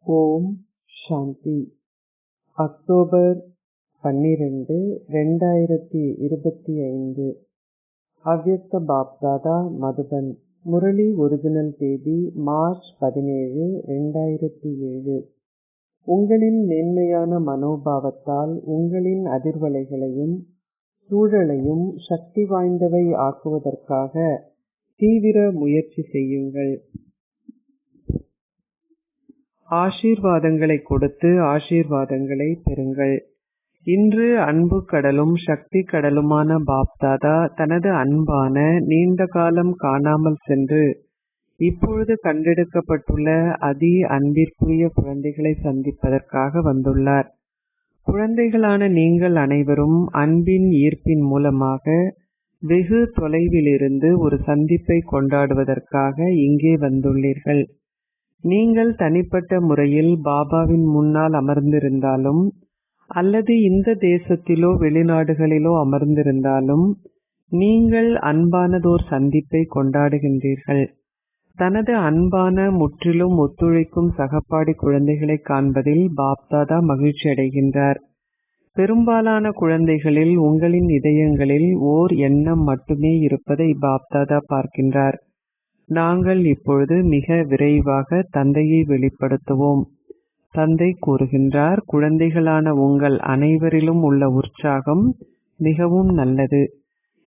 ஓம் சாந்தி. October 12, 2025. அவ்யக்த Bapdada Madhuban. Murali original தேதி March 17, 2007. உங்களின் மேன்மையான மனோபாவத்தால் உங்களின் அதிர்வலைகளையும் சூழலையும் சக்தி வாய்ந்தவை ஆக்குவதற்காக தீவிர முயற்சி செய்யுங்கள். ஆசீர்வாதங்களை கொடுத்து ஆசீர்வாதங்களை பெறுங்கள். இன்று அன்பு கடலும் சக்தி கடலுமான பாப்தாதா தனது அன்பான நீண்ட காலம் காணாமல் சென்று இப்பொழுது கண்டெடுக்கப்பட்டுள்ள அதி அன்பிற்குரிய குழந்தைகளை சந்திப்பதற்காக வந்துள்ளார். குழந்தைகளான நீங்கள் அனைவரும் அன்பின் ஈர்ப்பின் மூலமாக வெகு தொலைவிலிருந்து ஒரு சந்திப்பை கொண்டாடுவதற்காக இங்கே வந்துள்ளீர்கள். நீங்கள் தனிப்பட்ட முறையில் பாபாவின் முன்னால் அமர்ந்திருந்தாலும் அல்லது இந்த தேசத்திலோ வெளிநாடுகளிலோ அமர்ந்திருந்தாலும் நீங்கள் அன்பானதோர் சந்திப்பை கொண்டாடுகின்றீர்கள். தனது அன்பான முற்றிலும் ஒத்துழைக்கும் சகப்பாடி குழந்தைகளை காண்பதில் பாப்தாதா மகிழ்ச்சி அடைகின்றார். பெரும்பாலான குழந்தைகளில் உங்களின் இதயங்களில் ஓர் எண்ணம் மட்டுமே இருப்பதை பாப்தாதா பார்க்கின்றார். நாங்கள் இப்பொழுது மிக விரைவாக தந்தையை வெளிப்படுத்துவோம். தந்தை கூறுகின்றார், குழந்தைகளான உங்கள் அனைவரிலும் உள்ள உற்சாகம் மிகவும் நல்லது.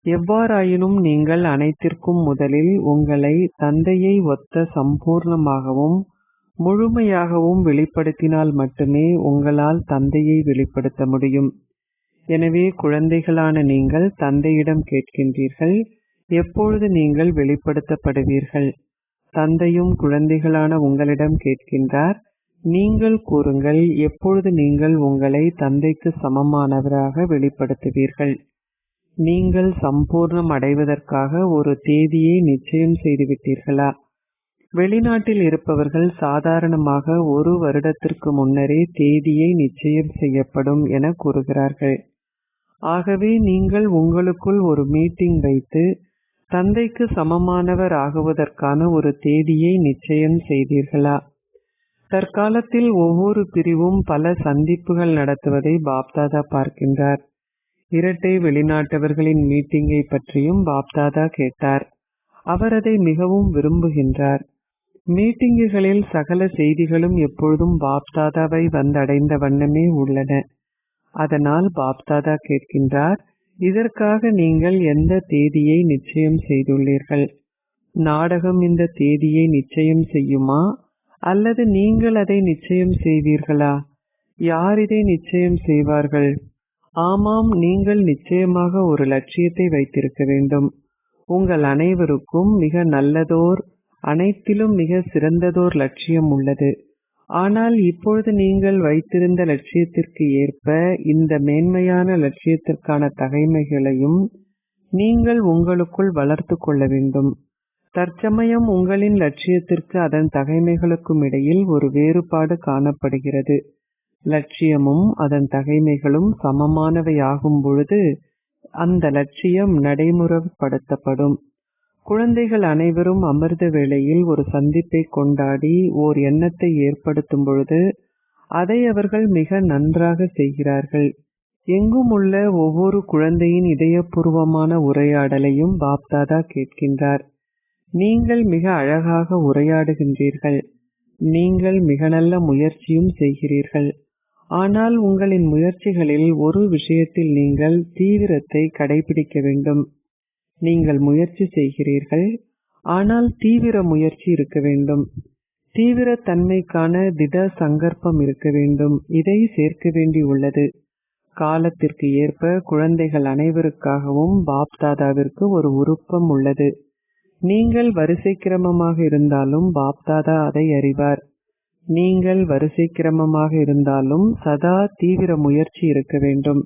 எவ்வாறாயினும் நீங்கள் அனைத்திற்கும் முதலில் உங்களை தந்தையை ஒத்த சம்பூர்ணமாகவும் முழுமையாகவும் வெளிப்படுத்தினால் மட்டுமே உங்களால் தந்தையை வெளிப்படுத்த முடியும். எனவே குழந்தைகளான நீங்கள் தந்தையிடம் கேட்கின்றீர்கள், எப்பொழுது நீங்கள் வெளிப்படுத்தப்படுவீர்கள்? தந்தையும் குழந்தைகளான உங்களிடம் கேட்கின்றார், நீங்கள் கூறுங்கள், எப்பொழுது நீங்கள் உங்களை தந்தைக்கு சமமானவராக வெளிப்படுத்துவீர்கள்? நீங்கள் சம்பூர்ணம் அடைவதற்காக ஒரு தேதியை நிச்சயம் செய்துவிட்டீர்களா? வெளிநாட்டில் இருப்பவர்கள் சாதாரணமாக 1 வருடத்திற்கு முன்னரே தேதியை நிச்சயம் செய்யப்படும் என கூறுகிறார்கள். ஆகவே நீங்கள் உங்களுக்குள் ஒரு மீட்டிங் வைத்து தந்தைக்கு சமமானவர் ஆகுவதற்கான ஒரு தேதியை நிச்சயம் செய்தீர்களா? தற்காலத்தில் ஒவ்வொரு பிரிவும் பல சந்திப்புகள் நடத்துவதை பாப்தாதா பார்க்கின்றார். இரட்டை வெளிநாட்டவர்களின் மீட்டிங்கை பற்றியும் பாப்தாதா கேட்டார். அவர் அதை மிகவும் விரும்புகின்றார். மீட்டிங்குகளில் சகல செய்திகளும் எப்பொழுதும் பாப்தாதாவை வந்தடைந்த வண்ணமே உள்ளன. அதனால் பாப்தாதா கேட்கின்றார், இதற்காக நீங்கள் எந்த தேதியை நிச்சயம் செய்துள்ளீர்கள்? நாடகம் இந்த தேதியை நிச்சயம் செய்யுமா அல்லது நீங்கள் அதை நிச்சயம் செய்வீர்களா? யார் இதை நிச்சயம் செய்வார்கள்? ஆமாம், நீங்கள் நிச்சயமாக ஒரு லட்சியத்தை வைத்திருக்க வேண்டும். உங்கள் அனைவருக்கும் மிக நல்லதோர், அனைத்திலும் மிக சிறந்ததோர் லட்சியம் உள்ளது. ஆனால் இப்பொழுது நீங்கள் வைத்திருந்த லட்சியத்திற்கு ஏற்ப இந்த மேன்மையான லட்சியத்திற்கான தகைமைகளையும் நீங்கள் உங்களுக்குள் வளர்த்து கொள்ள வேண்டும். தற்சமயம் உங்களின் லட்சியத்திற்கு அதன் தகைமைகளுக்கும் இடையில் ஒரு வேறுபாடு காணப்படுகிறது. லட்சியமும் அதன் தகைமைகளும் சமமானவையாகும் பொழுது அந்த லட்சியம் நடைமுறைப்படுத்தப்படும். குழந்தைகள் அனைவரும் அமிர்த வேளையில் ஒரு சந்திப்பை கொண்டாடி ஓர் எண்ணத்தை ஏற்படுத்தும் பொழுது அதை அவர்கள் மிக நன்றாக செய்கிறார்கள். எங்கும் உள்ள ஒவ்வொரு குழந்தையின் இதயபூர்வமான உரையாடலையும் பாப்தாதா கேட்கின்றார். நீங்கள் மிக அழகாக உரையாடுகின்றீர்கள். நீங்கள் மிக நல்ல முயற்சியும் செய்கிறீர்கள். ஆனால் உங்களின் முயற்சிகளில் ஒரு விஷயத்தில் நீங்கள் தீவிரத்தை கடைபிடிக்க வேண்டும். நீங்கள் முயற்சி செய்கிறீர்கள், ஆனால் தீவிர முயற்சி இருக்க வேண்டும். தீவிர தன்மைக்கான திட சங்கற்பம் இருக்க வேண்டும். இதை சேர்க்க வேண்டியுள்ளது. காலத்திற்கு ஏற்ப குழந்தைகள் அனைவருக்காகவும் பாப்தாதாவிற்கு ஒரு விருப்பம் உள்ளது. நீங்கள் வரிசை கிரமமாக இருந்தாலும் பாப்தாதா அதை அறிவார். நீங்கள் வரிசை கிரமமாக இருந்தாலும் சதா தீவிர முயற்சி இருக்க வேண்டும்.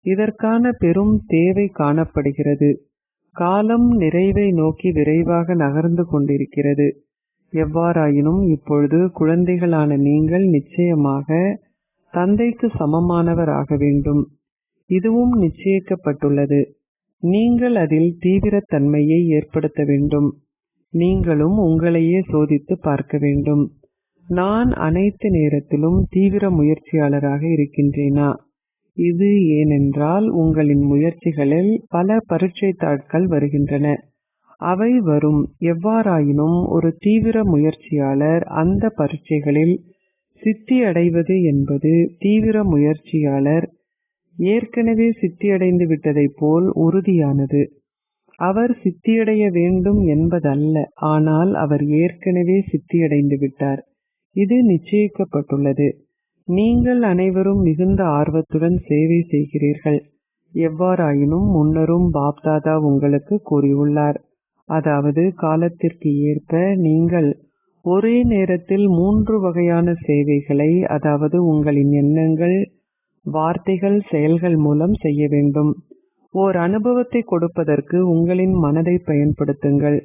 இதற்கான பெரும் தேவை காணப்படுகிறது. காலம் நிறைவை நோக்கி விரைவாக நகர்ந்து கொண்டிருக்கிறது. எவ்வாறாயினும் இப்பொழுது குழந்தைகளான நீங்கள் நிச்சயமாக தந்தைக்கு சமமானவர் ஆக வேண்டும். இதுவும் நிச்சயிக்கப்பட்டுள்ளது. நீங்கள் அதில் தீவிரத்தன்மையை ஏற்படுத்த வேண்டும். நீங்களும் உங்களையே சோதித்து பார்க்க வேண்டும். நான் அனைத்து நேரத்திலும் தீவிர முயற்சியாளராக இருக்கின்றேனா? இது ஏனென்றால் உங்களின் முயற்சிகளில் பல பரீட்சை தாட்கள் வருகின்றன. அவை வரும். எவ்வாறாயினும் ஒரு தீவிர முயற்சியாளர் அந்த பரீட்சைகளில் சித்தி அடைவது என்பது தீவிர முயற்சியாளர் ஏற்கனவே சித்தியடைந்து விட்டதைப் போல் உறுதியானது. அவர் சித்தியடைய வேண்டும் என்பதல்ல, ஆனால் அவர் ஏற்கனவே சித்தியடைந்து விட்டார். இது நிச்சயிக்கப்பட்டுள்ளது. நீங்கள் அனைவரும் மிகுந்த ஆர்வத்துடன் சேவை செய்கிறீர்கள். எவ்வாறாயினும் முன்னரும் பாப்தாதா உங்களுக்கு கூறியுள்ளார். அதாவது காலத்திற்கு ஏற்ப நீங்கள் ஒரே நேரத்தில் 3 வகையான சேவைகளை, அதாவது உங்களின் எண்ணங்கள், வார்த்தைகள், செயல்கள் மூலம் செய்ய வேண்டும். ஓர் அனுபவத்தை கொடுப்பதற்கு உங்களின் மனதை பயன்படுத்துங்கள்.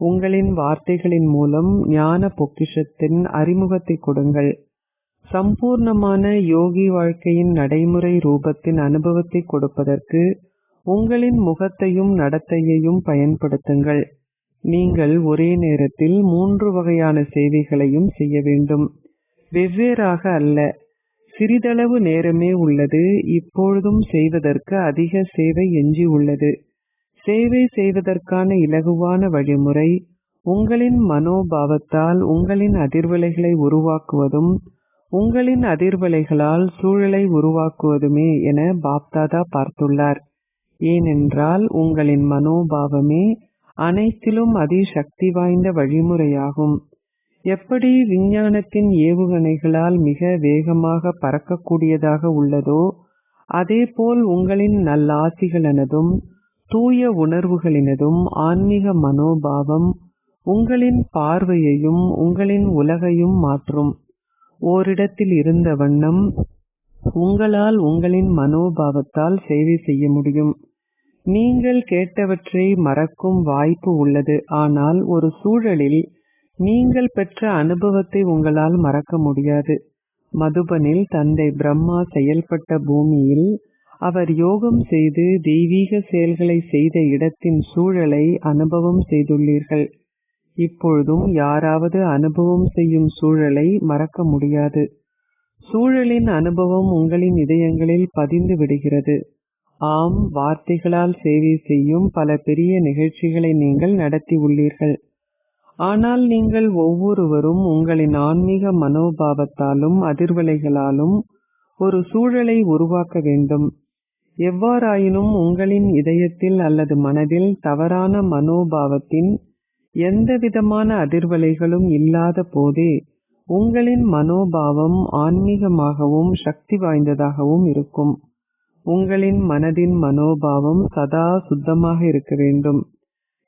உங்களின் வார்த்தைகளின் மூலம் ஞான பொக்கிஷத்தின் அறிமுகத்தை கொடுங்கள். சம்பூர்ணமான யோகி வாழ்க்கையின் நடைமுறை ரூபத்தின் அனுபவத்தை கொடுப்பதற்கு உங்களின் முகத்தையும் நடத்தையையும் பயன்படுத்துங்கள். நீங்கள் ஒரே நேரத்தில் 3 வகையான சேவைகளையும் செய்ய வேண்டும். வெவ்வேறாக அல்ல. சிறிதளவு நேரமே உள்ளது. இப்பொழுதும் செய்வதற்கு அதிக சேவை எஞ்சி உள்ளது. சேவை செய்வதற்கான இலகுவான வழிமுறை உங்களின் மனோபாவத்தால் உங்களின் அதிர்வலைகளை உருவாக்குவதும் உங்களின் அதிர்வலைகளால் சூழலை உருவாக்குவதுமே என பாப்தாதா பார்த்துள்ளார். ஏனென்றால் உங்களின் மனோபாவமே அனைத்திலும் அதிசக்தி வாய்ந்த வழிமுறையாகும். எப்படி விஞ்ஞானத்தின் ஏவுகணைகளால் மிக வேகமாக பறக்கக்கூடியதாக உள்ளதோ, அதேபோல் உங்களின் நல்லாசிகளனதும் தூய உணர்வுகளினதும் ஆன்மீக மனோபாவம் உங்களின் பார்வையையும் உங்களின் உலகையும் மாற்றும். ஓரிடத்தில் இருந்த வண்ணம் உங்களால் உங்களின் மனோபாவத்தால் சேவை செய்ய முடியும். நீங்கள் கேட்டவற்றை மறக்கும் வாய்ப்பு உள்ளது. ஆனால் ஒரு சூழலில் நீங்கள் பெற்ற அனுபவத்தை உங்களால் மறக்க முடியாது. மதுபனில் தந்தை பிரம்மா செயல்பட்ட பூமியில் அவர் யோகம் செய்து தெய்வீக செயல்களை செய்த இடத்தின் சூழலை அனுபவம் செய்துள்ளீர்கள். இப்பொழுதும் யாராவது அனுபவம் செய்யும் சூழலை மறக்க முடியாது. சூழலின் அனுபவம் உங்களின் இதயங்களில் பதிந்து விடுகிறது. ஆம், வார்த்தைகளால் சேவை செய்யும் பல பெரிய நிகழ்ச்சிகளை நீங்கள் நடத்தி உள்ளீர்கள். ஆனால் நீங்கள் ஒவ்வொருவரும் உங்களின் ஆன்மீக மனோபாவத்தாலும் அதிர்வலைகளாலும் ஒரு சூழலை உருவாக்க வேண்டும். எவ்வாறாயினும் உங்களின் இதயத்தில் அல்லது மனதில் தவறான மனோபாவத்தின் எந்தவிதமான அதிர்வலைகளும் இல்லாத போதே உங்களின் மனோபாவம் ஆன்மீகமாகவும் சக்தி வாய்ந்ததாகவும் இருக்கும். உங்களின் மனதின் மனோபாவம் சதா சுத்தமாக இருக்க வேண்டும்.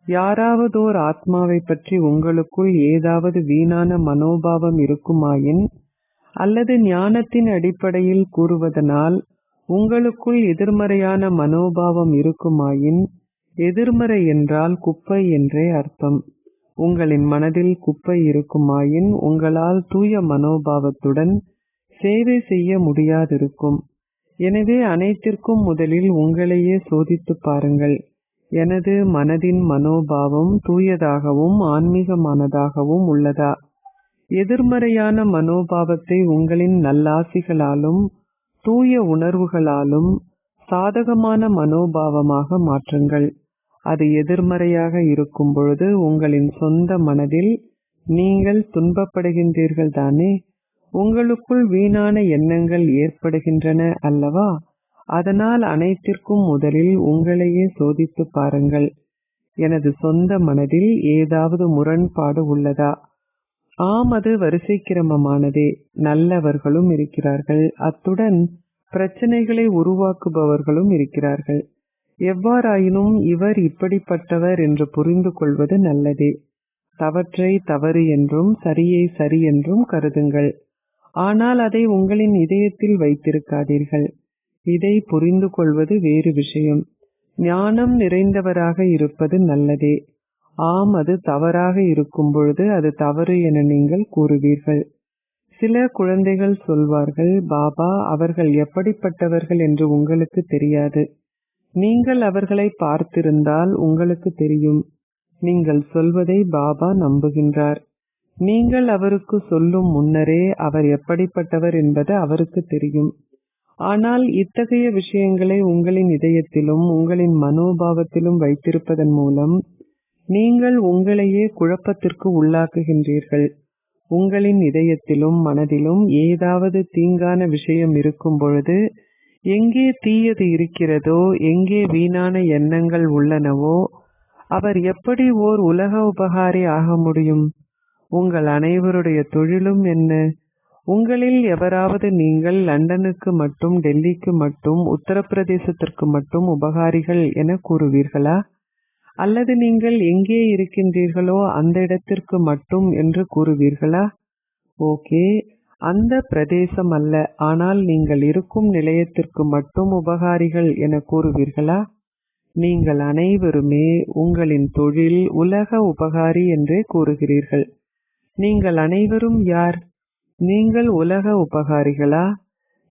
யாராவதோர் ஆத்மாவை பற்றி உங்களுக்குள் ஏதாவது வீணான மனோபாவம் இருக்குமாயின், அல்லது ஞானத்தின் அடிப்படையில் கூறுவதனால் உங்களுக்குள் எதிர்மறையான மனோபாவம் இருக்குமாயின், எதிர்மறை என்றால் குப்பை என்றே அர்த்தம். உங்களின் மனதில் குப்பை இருக்குமாயின் உங்களால் தூய மனோபாவத்துடன் சேவை செய்ய முடியாதிருக்கும். எனவே அனைத்திற்கும் முதலில் உங்களையே சோதித்து பாருங்கள். எனது மனதின் மனோபாவம் தூயதாகவும் ஆன்மீகமானதாகவும் உள்ளதா? எதிர்மறையான மனோபாவத்தை உங்களின் நல்லாசிகளாலும் தூய உணர்வுகளாலும் சாதகமான மனோபாவமாக மாற்றுங்கள். அது எதிர்மறையாக இருக்கும் பொழுது உங்களின் சொந்த மனதில் நீங்கள் துன்பப்படுகின்றீர்கள் தானே? உங்களுக்குள் வீணான எண்ணங்கள் ஏற்படுகின்றன அல்லவா? அதனால் அனைத்திற்கும் முதலில் உங்களையே சோதித்து பாருங்கள். எனது சொந்த மனதில் ஏதாவது முரண்பாடு உள்ளதா? ஆம், அது வரிசை கிரமமானதே. நல்லவர்களும் இருக்கிறார்கள், அத்துடன் பிரச்சனைகளை உருவாக்குபவர்களும் இருக்கிறார்கள். எவ்வாறாயினும் இவர் இப்படிப்பட்டவர் என்று புரிந்து கொள்வது நல்லதே. தவற்றை தவறு என்றும் சரியை சரி என்றும் கருதுங்கள். ஆனால் அதை உங்களின் இதயத்தில் வைத்திருக்காதீர்கள். இதை புரிந்து கொள்வது வேறு விஷயம். ஞானம் நிறைந்தவராக இருப்பது நல்லதே. ஆம், அது தவறாக இருக்கும் பொழுது அது தவறு என நீங்கள் கூறுவீர்கள். சில குழந்தைகள் சொல்வார்கள், பாபா அவர்கள் எப்படிப்பட்டவர்கள் என்று உங்களுக்கு தெரியாது. நீங்கள் அவர்களை பார்த்திருந்தால் உங்களுக்கு தெரியும். நீங்கள் சொல்வதை பாபா நம்புகின்றார். நீங்கள் அவருக்கு சொல்லும் முன்னரே அவர் எப்படிப்பட்டவர் என்பது அவருக்கு தெரியும். ஆனால் இத்தகைய விஷயங்களை உங்களின் இதயத்திலும் உங்களின் மனோபாவத்திலும் வைத்திருப்பதன் மூலம் நீங்கள் உங்களையே குழப்பத்திற்கு உள்ளாக்குகின்றீர்கள். உங்களின் இதயத்திலும் மனதிலும் ஏதாவது தீங்கான விஷயம் இருக்கும் பொழுது, எங்கே தீயது இருக்கிறதோ, எங்கே வீணான எண்ணங்கள் உள்ளனவோ, அவர் எப்படி ஓர் உலக உபகாரி ஆக முடியும்? உங்கள் அனைவருடைய தொழிலும் என்ன? உங்களில் எவராவது நீங்கள் லண்டனுக்கு மட்டும், டெல்லிக்கு மட்டும், உத்தரப்பிரதேசத்திற்கு மட்டும் உபகாரிகள் என கூறுவீர்களா? அல்லது நீங்கள் எங்கே இருக்கின்றீர்களோ அந்த இடத்திற்கு மட்டும் என்று கூறுவீர்களா? ஓகே, அந்த பிரதேசம் அல்ல, ஆனால் நீங்கள் இருக்கும் நிலையத்திற்கு மட்டும் உபகாரிகள் என கூறுவீர்களா? நீங்கள் அனைவருமே உங்களின் தொழில் உலக உபகாரி என்றே கூறுகிறீர்கள். நீங்கள் அனைவரும் யார்? நீங்கள் உலக உபகாரிகளா?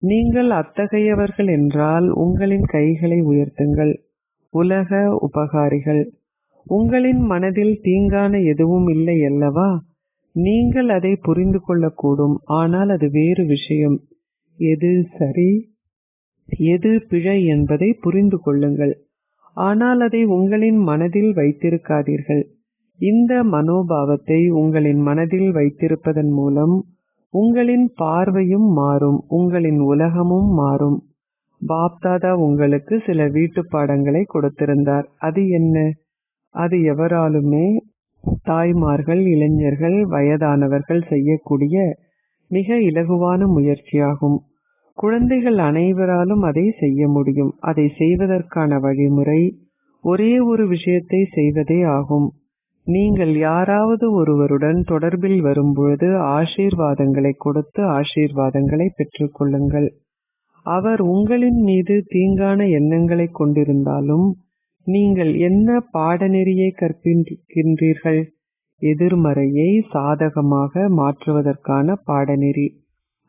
நீங்கள் அத்தகையவர்கள் என்றால் உங்களின் கைகளை உயர்த்துங்கள். உலக உபகாரிகள். உங்களின் மனதில் தீங்கான எதுவும் இல்லை அல்லவா? நீங்கள் அதை புரிந்து கொள்ளக்கூடும், ஆனால் அது வேறு விஷயம். எது சரி, எது பிழை என்பதை புரிந்து கொள்ளுங்கள். ஆனால் அதை உங்களின் மனதில் வைத்திருக்காதீர்கள். இந்த மனோபாவத்தை உங்களின் மனதில் வைத்திருப்பதன் மூலம் உங்களின் பார்வையும் மாறும், உங்களின் உலகமும் மாறும். பாப்தாதா உங்களுக்கு சில வீட்டு பாடங்களை கொடுத்திருந்தார். அது என்ன? அது எவராலுமே, தாய்மார்கள், இளைஞர்கள், வயதானவர்கள் செய்யக்கூடிய மிக இலகுவான முயற்சியாகும். குழந்தைகள் அனைவராலும் அதை செய்ய முடியும். அதை செய்வதற்கான வழிமுறை ஒரே ஒரு விஷயத்தை செய்வதே ஆகும். நீங்கள் யாராவது ஒருவருடன் தொடர்பில் வரும்பொழுது ஆசீர்வாதங்களை கொடுத்து ஆசீர்வாதங்களை பெற்றுக்கொள்ளுங்கள். அவர் உங்களின் மீது தீங்கான எண்ணங்களை கொண்டிருந்தாலும் நீங்கள் என்ன பாடநெறியை கற்பிக்கின்றீர்கள்? எதிர்மறையை சாதகமாக மாற்றுவதற்கான பாடநெறி.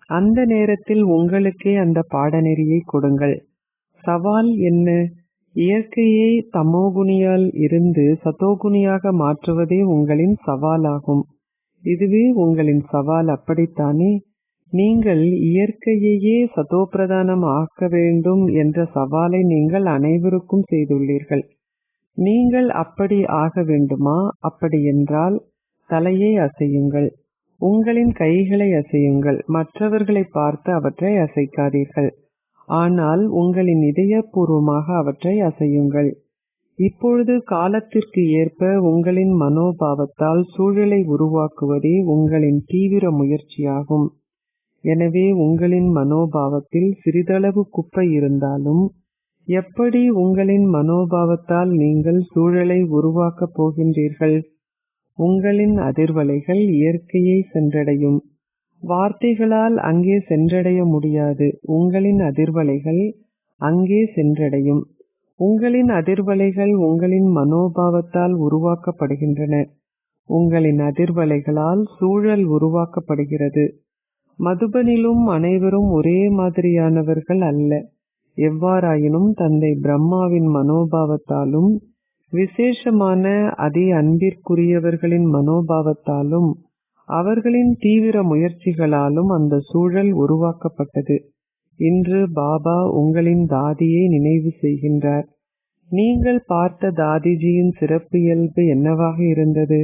அந்த நேரத்தில் உங்களுக்கே அந்த பாடநெறியை கொடுங்கள். சவால் என்ன? இயற்கையை தமோகுணியால் இருந்து சதோகுணியாக மாற்றுவதே உங்களின் சவாலாகும். இதுவே உங்களின் சவால், அப்படித்தானே? நீங்கள் இயற்கையையே சதோப்பிரதானம் ஆக்க வேண்டும் என்ற சவாலை நீங்கள் அனைவருக்கும் செய்துள்ளீர்கள். நீங்கள் அப்படி ஆக வேண்டுமா? அப்படி என்றால் தலையை அசையுங்கள், உங்களின் கைகளை அசையுங்கள். மற்றவர்களை பார்த்து அவற்றை அசைக்காதீர்கள், ஆனால் உங்களின் இதயபூர்வமாக அவற்றை அசையுங்கள். இப்பொழுது காலத்திற்கு ஏற்ப உங்களின் மனோபாவத்தால் சூழலை உருவாக்குவதே உங்களின் தீவிர முயற்சியாகும். எனவே உங்களின் மனோபாவத்தில் சிறிதளவு குப்பை இருந்தாலும், எப்படி உங்களின் மனோபாவத்தால் நீங்கள் சூழலை உருவாக்கப் போகின்றீர்கள்? உங்களின் அதிர்வலைகள் இயற்கையை சென்றடையும். வார்த்தைகளால் அங்கே சென்றடைய முடியாது. உங்களின் அதிர்வலைகள் அங்கே சென்றடையும். உங்களின் அதிர்வலைகள் உங்களின் மனோபாவத்தால் உருவாக்கப்படுகின்றன. உங்களின் அதிர்வலைகளால் சூழல் உருவாக்கப்படுகிறது. மதுபனிலும் அனைவரும் ஒரே மாதிரியானவர்கள் அல்ல. எவ்வாறாயினும் தந்தை பிரம்மாவின் மனோபாவத்தாலும் விசேஷமான அதி அன்பிற்குரியவர்களின் மனோபாவத்தாலும் அவர்களின் தீவிர முயற்சிகளாலும் அந்த சூழல் உருவாக்கப்பட்டது. இன்று பாபா உங்களின் தாதியை நினைவு செய்கின்றார். நீங்கள் பார்த்த தாதிஜியின் சிறப்பியல்பு என்னவாக இருந்தது?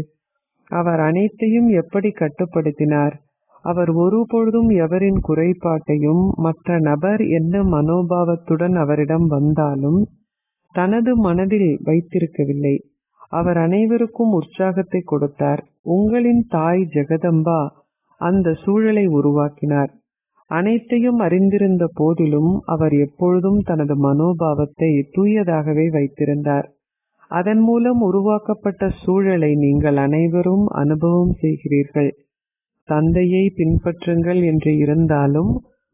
அவர் அனைத்தையும் எப்படி கட்டுப்படுத்தினார்? அவர் ஒருபொழுதும் எவரின் குறைபாட்டையும், மற்ற நபர் என்ன மனோபாவத்துடன் அவரிடம் வந்தாலும் தனது மனதில் வைத்திருக்கவில்லை. அவர் அனைவருக்கும் உற்சாகத்தை கொடுத்தார். உங்களின் தாய் ஜெகதம்பா அந்த சூழலை உருவாக்கினார். அனைத்தையும் அறிந்திருந்த போதிலும் அவர் எப்பொழுதும் தனது மனோபாவத்தை தூயதாகவே வைத்திருந்தார். அதன் மூலம் உருவாக்கப்பட்ட சூழலை நீங்கள் அனைவரும் அனுபவம் செய்கிறீர்கள். தந்தையை பின்பற்றுங்கள் என்று இருந்தாலும்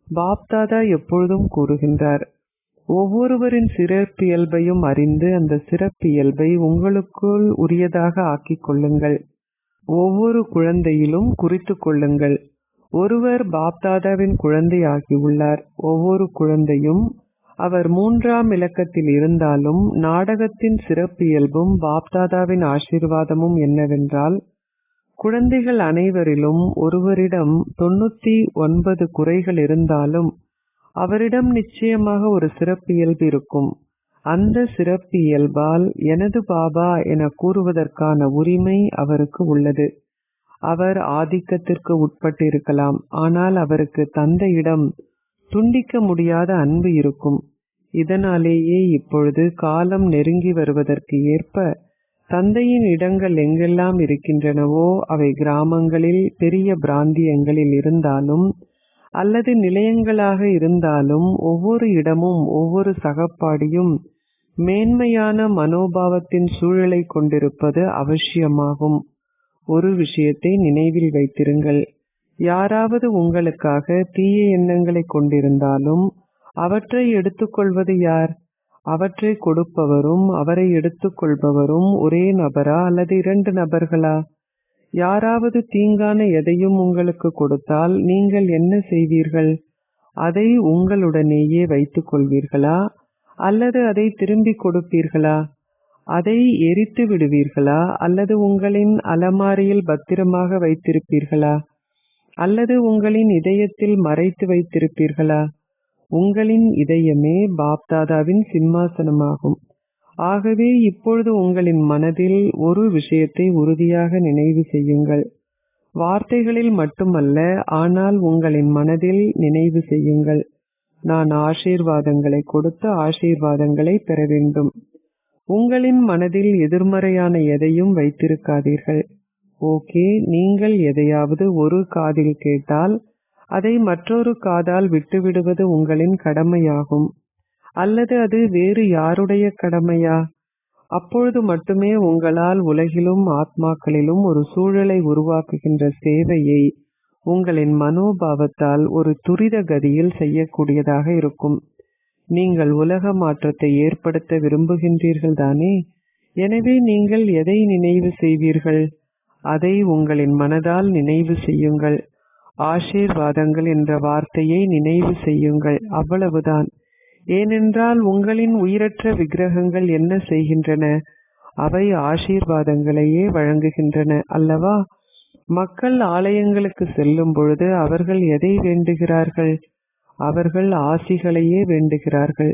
பாப்தாதா எப்பொழுதும் கூறுகின்றார், ஒவ்வொருவரின் சிறப்பியல்பையும் அறிந்து அந்த சிறப்பியல்பை உங்களுக்குள் உரியதாக ஆக்கிக் கொள்ளுங்கள். ஒவ்வொரு குழந்தையிலும் குறித்து கொள்ளுங்கள், ஒருவர் பாப்தாதாவின் குழந்தை ஆகியுள்ளார். ஒவ்வொரு குழந்தையும் அவர் 3ஆம் இலக்கத்தில் இருந்தாலும் நாடகத்தின் சிறப்பியல்பும் பாப்தாதாவின் ஆசீர்வாதமும் என்னவென்றால், குழந்தைகள் அனைவரிலும் ஒருவரிடம் 99 குறைகள் இருந்தாலும் அவரிடம் நிச்சயமாக ஒரு சிறப்பியல்பு இருக்கும். அந்த சிறப்பியல்பால் எனது பாபா என கூறுவதற்கான உரிமை அவருக்கு உள்ளது. அவர் ஆதிக்கத்திற்கு உட்பட்டு இருக்கலாம், ஆனால் அவருக்கு தந்தையிடம் துண்டிக்க முடியாத அன்பு இருக்கும். இதனாலேயே இப்பொழுது காலம் நெருங்கி வருவதற்கு ஏற்ப தந்தையின் இடங்கள் எங்கெல்லாம் இருக்கின்றனவோ அவை கிராமங்களில் பெரிய பிராந்தியங்களில் இருந்தாலும் அல்லது நிலையங்களாக இருந்தாலும் ஒவ்வொரு இடமும் ஒவ்வொரு சகப்பாடியும் மேன்மையான மனோபாவத்தின் சூழலை கொண்டிருப்பது அவசியமாகும். ஒரு விஷயத்தை நினைவில் வைத்திருங்கள். யாராவது உங்களுக்காக தீய எண்ணங்களை கொண்டிருந்தாலும் அவற்றை எடுத்துக்கொள்வது யார்? அவற்றை கொடுப்பவரும் அவரை எடுத்துக்கொள்பவரும் ஒரே நபரா அல்லது 2 நபர்களா? யாராவது தீங்கான எதையும் உங்களுக்கு கொடுத்தால் நீங்கள் என்ன செய்வீர்கள்? அதை உங்களுடனேயே வைத்துக் கொள்வீர்களா அல்லது அதை திரும்பிக் கொடுப்பீர்களா? அதை எரித்து விடுவீர்களா அல்லது உங்களின் அலமாரியில் பத்திரமாக வைத்திருப்பீர்களா அல்லது உங்களின் இதயத்தில் மறைத்து வைத்திருப்பீர்களா? உங்களின் இதயமே பாப்தாதாவின் சிம்மாசனமாகும். ஆகவே இப்பொழுது உங்களின் மனதில் ஒரு விஷயத்தை உறுதியாக நினைவு செய்யுங்கள். வார்த்தைகளில் மட்டுமல்ல, ஆனால் உங்களின் மனதில் நினைவு செய்யுங்கள். நான் ஆசீர்வாதங்களை கொடுத்து ஆசீர்வாதங்களை பெற வேண்டும். உங்களின் மனதில் எதிர்மறையான எதையும் வைத்திருக்காதீர்கள். ஓகே, நீங்கள் எதையாவது ஒரு காதில் கேட்டால் அதை மற்றொரு காதால் விட்டுவிடுவது உங்களின் கடமையாகும். அல்லது அது வேறு யாருடைய கடமையா? அப்பொழுது மட்டுமே உங்களால் உலகிலும் ஆத்மாக்களிலும் ஒரு சூழலை உருவாக்குகின்ற சேவையை உங்களின் மனோபாவத்தால் ஒரு துரித கதியில் செய்யக்கூடியதாக இருக்கும். நீங்கள் உலக மாற்றத்தை ஏற்படுத்த விரும்புகின்றீர்கள் தானே? எனவே நீங்கள் எதை நினைவு செய்வீர்கள்? அதை உங்களின் மனதால் நினைவு செய்யுங்கள். ஆசீர்வாதங்கள் என்ற வார்த்தையை நினைவு செய்யுங்கள். அவ்வளவுதான். ஏனென்றால் உங்களின் உயிரற்ற விக்கிரகங்கள் என்ன செய்கின்றன? அவை ஆசீர்வாதங்களையே வழங்குகின்றன அல்லவா? மக்கள் ஆலயங்களுக்கு செல்லும் பொழுது அவர்கள் எதை வேண்டுகிறார்கள்? அவர்கள் ஆசிகளையே வேண்டுகிறார்கள்.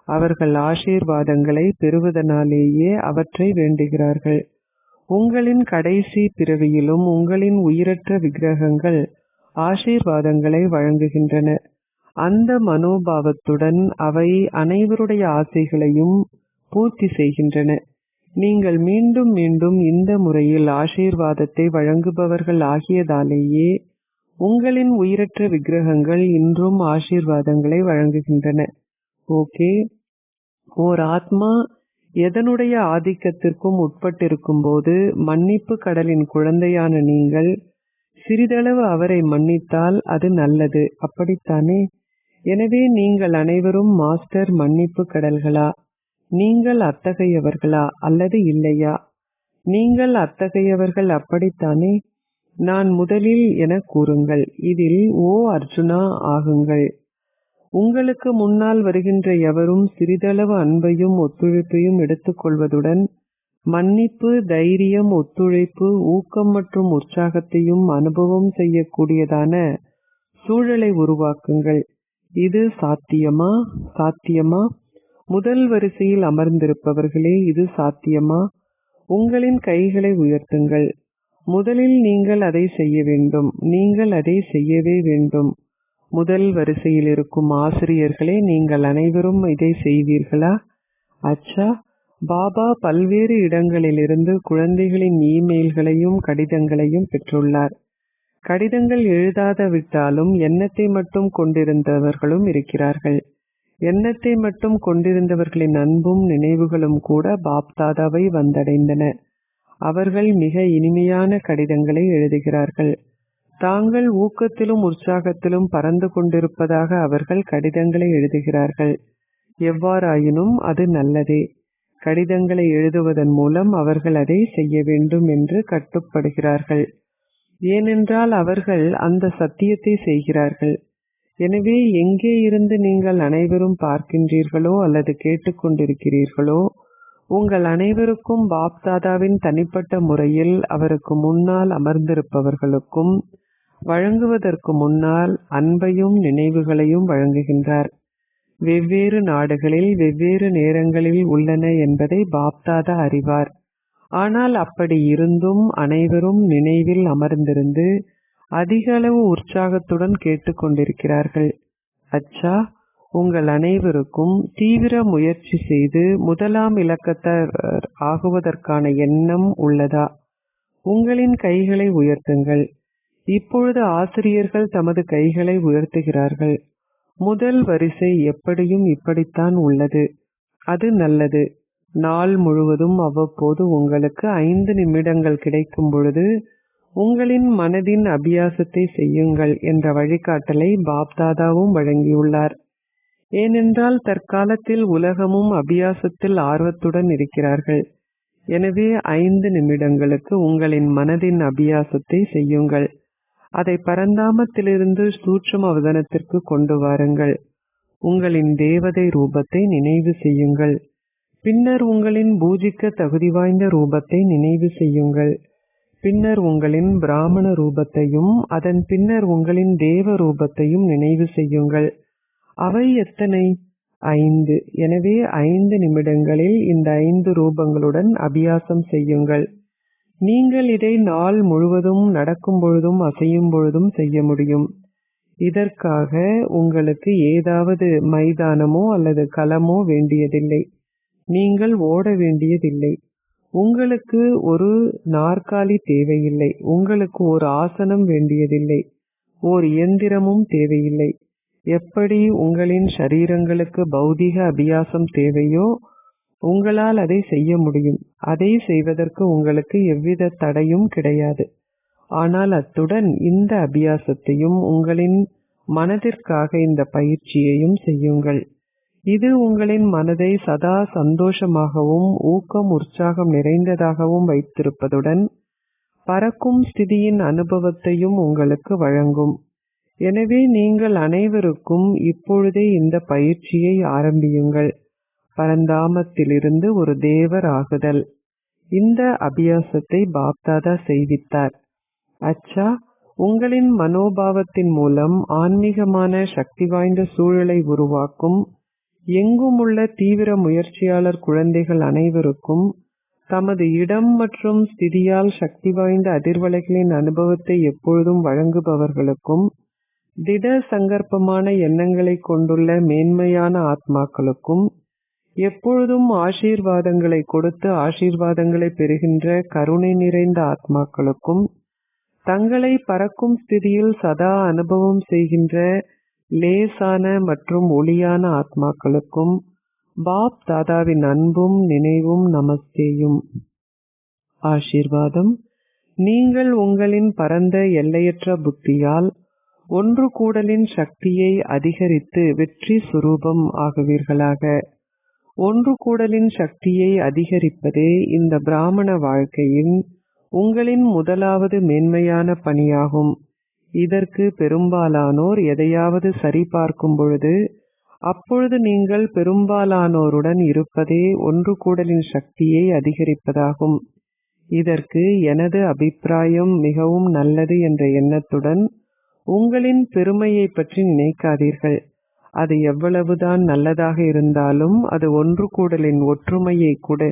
அவர்கள் ஆசீர்வாதங்களை பெறுவதனாலேயே அவற்றை வேண்டுகிறார்கள். உங்களின் கடைசி பிறவியிலும் உங்களின் உயிரற்ற விக்கிரகங்கள் ஆசீர்வாதங்களை வழங்குகின்றன. அந்த மனோபாவத்துடன் அவை அனைவருடைய ஆசைகளையும் பூர்த்தி செய்கின்றன. நீங்கள் மீண்டும் மீண்டும் இந்த முறையில் ஆசீர்வாதத்தை வழங்குபவர்கள் ஆகியதாலேயே உங்களின் உயிரற்ற விக்கிரகங்கள் இன்றும் ஆசீர்வாதங்களை வழங்குகின்றன. ஓகே, ஓர் ஆத்மா எதனுடைய ஆதிக்கத்திற்கும் உட்பட்டிருக்கும் போது மன்னிப்பு கடலின் குழந்தையான நீங்கள் சிறிதளவு அவரை மன்னித்தால் அது நல்லது, அப்படித்தானே? எனவே நீங்கள் அனைவரும் மாஸ்டர் மன்னிப்பு கடல்களா? நீங்கள் அத்தகையவர்களா அல்லது இல்லையா? நீங்கள் அத்தகையவர்கள், அப்படித்தானே? நான் முதலில் என கூறுங்கள். இதில் ஓ அர்ஜுனா ஆகுங்கள். உங்களுக்கு முன்னால் வருகின்ற எவரும் சிறிதளவு அன்பையும் ஒத்துழைப்பையும் எடுத்துக்கொள்வதுடன் மன்னிப்பு, தைரியம், ஒத்துழைப்பு, ஊக்கம் மற்றும் உற்சாகத்தையும் அனுபவம் செய்யக்கூடியதான சூழலை உருவாக்குங்கள். இது சாத்தியமா? சாத்தியமா? முதல் வரிசையில் அமர்ந்திருப்பவர்களே, இது சாத்தியமா? உங்களின் கைகளை உயர்த்துங்கள். முதலில் நீங்கள் அதை செய்ய வேண்டும். நீங்கள் அதை செய்யவே வேண்டும். முதல் வரிசையில் இருக்கும் ஆசிரியர்களே, நீங்கள் அனைவரும் இதை செய்வீர்களா? அச்சா, பாபா பல்வேறு இடங்களிலிருந்து குழந்தைகளின் இமெயில்களையும் கடிதங்களையும் பெற்றுள்ளார். கடிதங்கள் எழுதாதவிட்டாலும் எண்ணத்தை மட்டும் கொண்டிருந்தவர்களும் இருக்கிறார்கள். எண்ணத்தை மட்டும் கொண்டிருந்தவர்களின் அன்பும் நினைவுகளும் கூட பாப்தாதாவை வந்தடைந்தன. அவர்கள் மிக இனிமையான கடிதங்களை எழுதுகிறார்கள். தாங்கள் ஊக்கத்திலும் உற்சாகத்திலும் பறந்து கொண்டிருப்பதாக அவர்கள் கடிதங்களை எழுதுகிறார்கள். எவ்வாறாயினும் அது நல்லதே. கடிதங்களை எழுதுவதன் மூலம் அவர்கள் அதை செய்ய வேண்டும் என்று கட்டுப்படுகிறார்கள். ஏனென்றால் அவர்கள் அந்த சத்தியத்தை செய்கிறார்கள். எனவே எங்கே இருந்து நீங்கள் அனைவரும் பார்க்கின்றீர்களோ அல்லது கேட்டுக்கொண்டிருக்கிறீர்களோ, உங்கள் அனைவருக்கும் பாப்தாதாவின் தனிப்பட்ட முறையில் அவருக்கு முன்னால் அமர்ந்திருப்பவர்களுக்கும் வழங்குவதற்கு முன்னால் அன்பையும் நினைவுகளையும் வழங்குகின்றார். வெவ்வேறு நாடுகளில் வெவ்வேறு நேரங்களில் உள்ளன என்பதை பாப்தாதா அறிவார். ஆனால் அப்படி இருந்தும் அனைவரும் நினைவில் அமர்ந்திருந்து அதிக அளவு உற்சாகத்துடன் கேட்டுக்கொண்டிருக்கிறார்கள். அச்சா, உங்கள் அனைவருக்கும் தீவிர முயற்சி செய்து முதலாம் இலக்கத்தர் ஆகுவதற்கான எண்ணம் உள்ளதா? உங்களின் கைகளை உயர்த்துங்கள். இப்பொழுது ஆசிரியர்கள் தமது கைகளை உயர்த்துகிறார்கள். முதல் வரிசை எப்படியும் இப்படித்தான் உள்ளது. அது நல்லது. நாள் முழுவதும் அவ்வப்போது உங்களுக்கு 5 நிமிடங்கள் கிடைக்கும் பொழுது உங்களின் மனதின் அபியாசத்தை செய்யுங்கள் என்ற வழிகாட்டலை பாப்தாதாவும் வழங்கியுள்ளார். ஏனென்றால் தற்காலத்தில் உலகமும் அபியாசத்தில் ஆர்வத்துடன் இருக்கிறார்கள். எனவே 5 நிமிடங்களுக்கு உங்களின் மனதின் அபியாசத்தை செய்யுங்கள். அதை பரந்தாமத்திலிருந்து சூட்சும வதனத்திற்கு கொண்டு வாருங்கள். உங்களின் தேவதை ரூபத்தை நினைவு செய்யுங்கள். பின்னர் உங்களின் பூஜிக்க தகுதி வாய்ந்த ரூபத்தை நினைவு செய்யுங்கள். பின்னர் உங்களின் பிராமண ரூபத்தையும் அதன் பின்னர் உங்களின் தேவ ரூபத்தையும் நினைவு செய்யுங்கள். அவை எத்தனை? 5. எனவே 5 நிமிடங்களில் இந்த 5 ரூபங்களுடன் அபியாசம் செய்யுங்கள். நீங்கள் இதை நாள் முழுவதும் நடக்கும் பொழுதும் அசையும் பொழுதும் செய்ய முடியும். இதற்காக உங்களுக்கு ஏதாவது மைதானமோ அல்லது களமோ வேண்டியதில்லை. நீங்கள் ஓட வேண்டியதில்லை. உங்களுக்கு ஒரு நாற்காலி தேவையில்லை. உங்களுக்கு ஒரு ஆசனம் வேண்டியதில்லை. ஓர் இயந்திரமும் தேவையில்லை. எப்படி உங்களின் சரீரங்களுக்கு பௌதிக அபியாசம் தேவையோ உங்களால் அதை செய்ய முடியும். அதை செய்வதற்கு உங்களுக்கு எவ்வித தடையும் கிடையாது. ஆனால் அத்துடன் இந்த அபியாசத்தையும் உங்களின் மனதிற்காக இந்த பயிற்சியையும் செய்யுங்கள். இது உங்களின் மனதை சதா சந்தோஷமாகவும் ஊக்கம் உற்சாகம் நிறைந்ததாகவும் வைத்திருப்பதுடன் பறக்கும் ஸ்திதியின் அனுபவத்தையும் உங்களுக்கு வழங்கும். எனவே நீங்கள் அனைவருக்கும் இப்பொழுதே இந்த பயிற்சியை ஆரம்பியுங்கள். பரந்தாமத்திலிருந்து ஒரு தேவர் ஆகுதல். இந்த அபியாசத்தை பாப்தாதா செய்வித்தார். அச்சா, உங்களின் மனோபாவத்தின் மூலம் ஆன்மீகமான சக்தி வாய்ந்த சூழலை உருவாக்கும் எங்குமுள்ள தீவிர முயற்சியாளர் குழந்தைகள் அனைவருக்கும் தமது இடம் மற்றும் ஸ்திதியால் சக்தி வாய்ந்த அதிர்வலைகளின் அனுபவத்தை எப்பொழுதும் வழங்குபவர்களுக்கும் திட சங்கற்பமான எண்ணங்களை கொண்டுள்ள மேன்மையான ஆத்மாக்களுக்கும் எப்பொழுதும் ஆசீர்வாதங்களை கொடுத்து ஆசீர்வாதங்களை பெறுகின்ற கருணை நிறைந்த ஆத்மாக்களுக்கும் தங்களை பறக்கும் ஸ்திதியில் சதா அனுபவம் செய்கின்ற லேசான மற்றும் ஒளியான ஆத்மாக்களுக்கும் பாப் தாதாவின் அன்பும் நினைவும் நமஸ்தேயும். ஆசீர்வாதம். நீங்கள் உங்களின் பரந்த எல்லையற்ற புத்தியால் ஒன்று கூடலின் சக்தியை அதிகரித்து வெற்றி சுரூபம் ஆகுவீர்களாக. ஒன்று கூடலின் சக்தியை அதிகரிப்பதே இந்த பிராமண வாழ்க்கையின் உங்களின் முதலாவது மேன்மையான பணியாகும். இதற்கு பெரும்பாலானோர் எதையாவது சரிபார்க்கும் பொழுது அப்பொழுது நீங்கள் பெரும்பாலானோருடன் இருப்பதே ஒன்று கூடலின் சக்தியை அதிகரிப்பதாகும். இதற்கு எனது அபிப்பிராயம் மிகவும் நல்லது என்ற எண்ணத்துடன் உங்களின் பெருமையை பற்றி நினைக்காதீர்கள். அது எவ்வளவுதான் நல்லதாக இருந்தாலும் அது ஒன்று கூடலின் ஒற்றுமையை கூட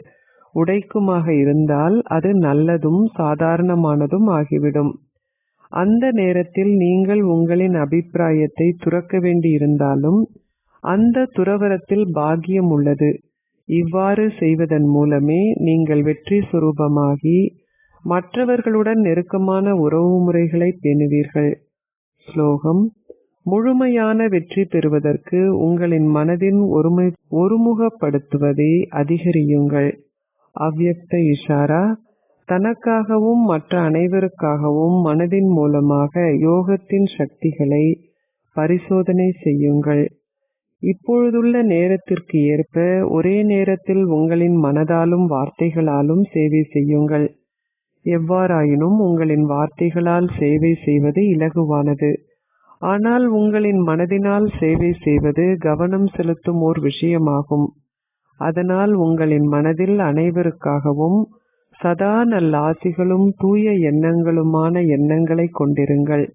உடைக்குமாக இருந்தால் அது நல்லதும் சாதாரணமானதும் ஆகிவிடும். அந்த நேரத்தில் நீங்கள் உங்களின் அபிப்பிராயத்தை துறக்க வேண்டி இருந்தாலும் அந்த துறவரத்தில் பாக்கியம் உள்ளது. இவ்வாறு செய்வதன் மூலமே நீங்கள் வெற்றி சுரூபமாகி மற்றவர்களுடன் நெருக்கமான உறவு முறைகளை பேணுவீர்கள். ஸ்லோகம். முழுமையான வெற்றி பெறுவதற்கு உங்களின் மனதின் ஒருமுகப்படுத்துவதை அதிகரியுங்கள். அவ்யக்த இஷாரா. தனக்காகவும் மற்ற அனைவருக்காகவும் மனதின் மூலமாக யோகத்தின் சக்திகளை பரிசோதனை செய்யுங்கள். இப்பொழுதுள்ள நேரத்திற்கு ஏற்ப ஒரே நேரத்தில் உங்களின் மனதாலும் வார்த்தைகளாலும் சேவை செய்யுங்கள். எவ்வாறாயினும் உங்களின் வார்த்தைகளால் சேவை செய்வது இலகுவானது. ஆனால் உங்களின் மனதினால் சேவை செய்வது கவனம் செலுத்தும் ஓர் விஷயமாகும். அதனால் உங்களின் மனதில் அனைவருக்காகவும் சதா நல்லாசிகளும் தூய எண்ணங்களுமான எண்ணங்களை கொண்டிருங்கள்.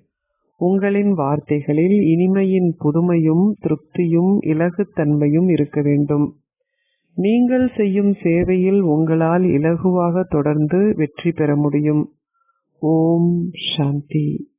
உங்களின் வார்த்தைகளில் இனிமையின் புதுமையும் திருப்தியும் இலகுத்தன்மையும் இருக்க வேண்டும். நீங்கள் செய்யும் சேவையில் உங்களால் இலகுவாக தொடர்ந்து வெற்றி பெற முடியும். ஓம் சாந்தி.